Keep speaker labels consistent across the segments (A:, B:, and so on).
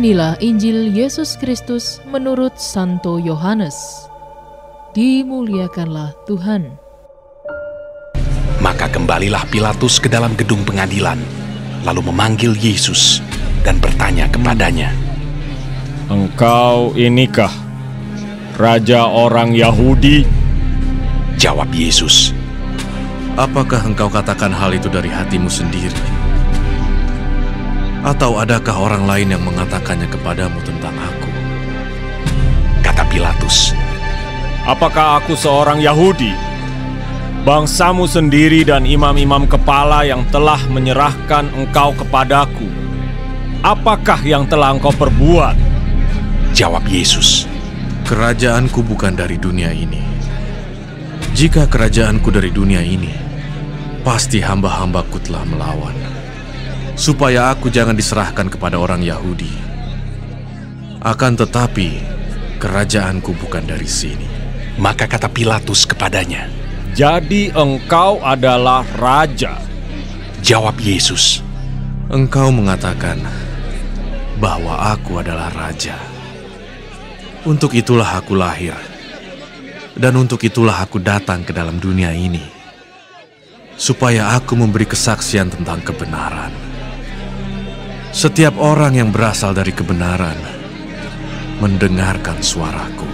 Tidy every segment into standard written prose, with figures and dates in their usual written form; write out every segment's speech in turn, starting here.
A: Inilah Injil Yesus Kristus menurut Santo Yohanes. Dimuliakanlah Tuhan.
B: Maka kembalilah Pilatus ke dalam gedung pengadilan, lalu memanggil Yesus dan bertanya kepadanya,
C: "Engkau inikah Raja orang Yahudi?"
B: Jawab Yesus,
D: "Apakah engkau katakan hal itu dari hatimu sendiri? Atau adakah orang lain yang mengatakannya kepadamu tentang aku?"
B: Kata Pilatus,
C: "Apakah aku seorang Yahudi? Bangsamu sendiri dan imam-imam kepala yang telah menyerahkan engkau kepadaku. Apakah yang telah engkau perbuat?"
B: Jawab Yesus,
D: "Kerajaanku bukan dari dunia ini. Jika kerajaanku dari dunia ini, pasti hamba-hambaku telah melawan, supaya aku jangan diserahkan kepada orang Yahudi. Akan tetapi, kerajaanku bukan dari sini."
B: Maka kata Pilatus kepadanya,
C: "Jadi engkau adalah raja?"
B: Jawab Yesus,
D: "Engkau mengatakan bahwa aku adalah raja. Untuk itulah aku lahir, dan untuk itulah aku datang ke dalam dunia ini, supaya aku memberi kesaksian tentang kebenaran. Setiap orang yang berasal dari kebenaran mendengarkan suaraku."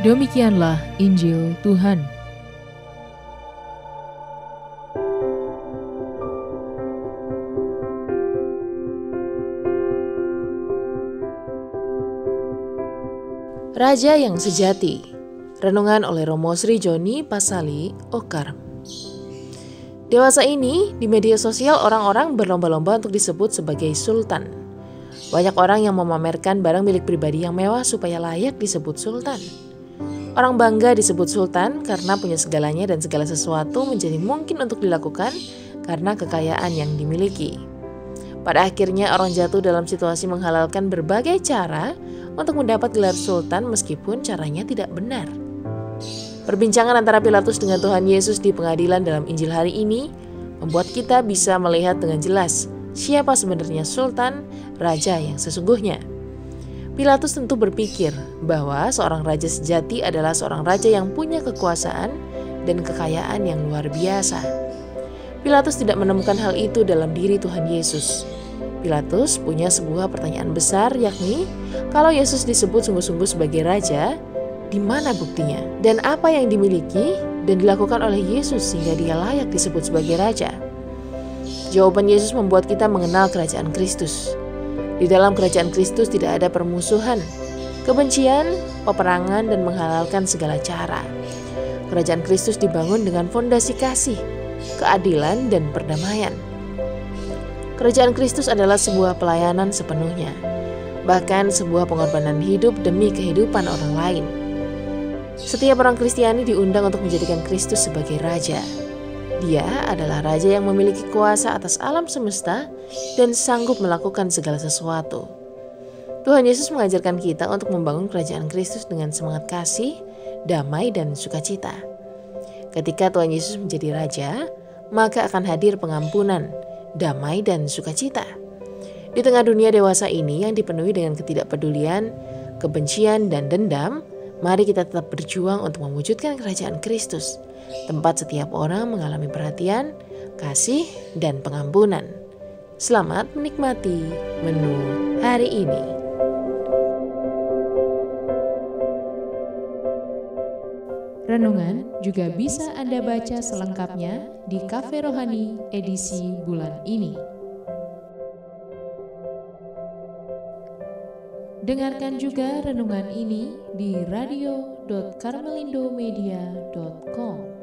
A: Demikianlah Injil Tuhan. Raja yang Sejati. Renungan oleh Romo Sri Joni Pasali Okar. Dewasa ini, di media sosial orang-orang berlomba-lomba untuk disebut sebagai sultan. Banyak orang yang memamerkan barang milik pribadi yang mewah supaya layak disebut sultan. Orang bangga disebut sultan karena punya segalanya dan segala sesuatu menjadi mungkin untuk dilakukan karena kekayaan yang dimiliki. Pada akhirnya orang jatuh dalam situasi menghalalkan berbagai cara untuk mendapat gelar sultan meskipun caranya tidak benar. Perbincangan antara Pilatus dengan Tuhan Yesus di pengadilan dalam Injil hari ini membuat kita bisa melihat dengan jelas siapa sebenarnya sultan, raja yang sesungguhnya. Pilatus tentu berpikir bahwa seorang raja sejati adalah seorang raja yang punya kekuasaan dan kekayaan yang luar biasa. Pilatus tidak menemukan hal itu dalam diri Tuhan Yesus. Pilatus punya sebuah pertanyaan besar, yakni kalau Yesus disebut sungguh-sungguh sebagai raja, di mana buktinya? Dan apa yang dimiliki dan dilakukan oleh Yesus sehingga dia layak disebut sebagai raja? Jawaban Yesus membuat kita mengenal kerajaan Kristus. Di dalam kerajaan Kristus tidak ada permusuhan, kebencian, peperangan, dan menghalalkan segala cara. Kerajaan Kristus dibangun dengan fondasi kasih, keadilan, dan perdamaian. Kerajaan Kristus adalah sebuah pelayanan sepenuhnya, bahkan sebuah pengorbanan hidup demi kehidupan orang lain. Setiap orang Kristiani diundang untuk menjadikan Kristus sebagai raja. Dia adalah raja yang memiliki kuasa atas alam semesta dan sanggup melakukan segala sesuatu. Tuhan Yesus mengajarkan kita untuk membangun kerajaan Kristus dengan semangat kasih, damai, dan sukacita. Ketika Tuhan Yesus menjadi raja, maka akan hadir pengampunan, damai, dan sukacita. Di tengah dunia dewasa ini yang dipenuhi dengan ketidakpedulian, kebencian, dan dendam, mari kita tetap berjuang untuk mewujudkan kerajaan Kristus, tempat setiap orang mengalami perhatian, kasih, dan pengampunan. Selamat menikmati menu hari ini. Renungan juga bisa Anda baca selengkapnya di Cafe Rohani edisi bulan ini. Dengarkan juga renungan ini di radio.karmelindomedia.com.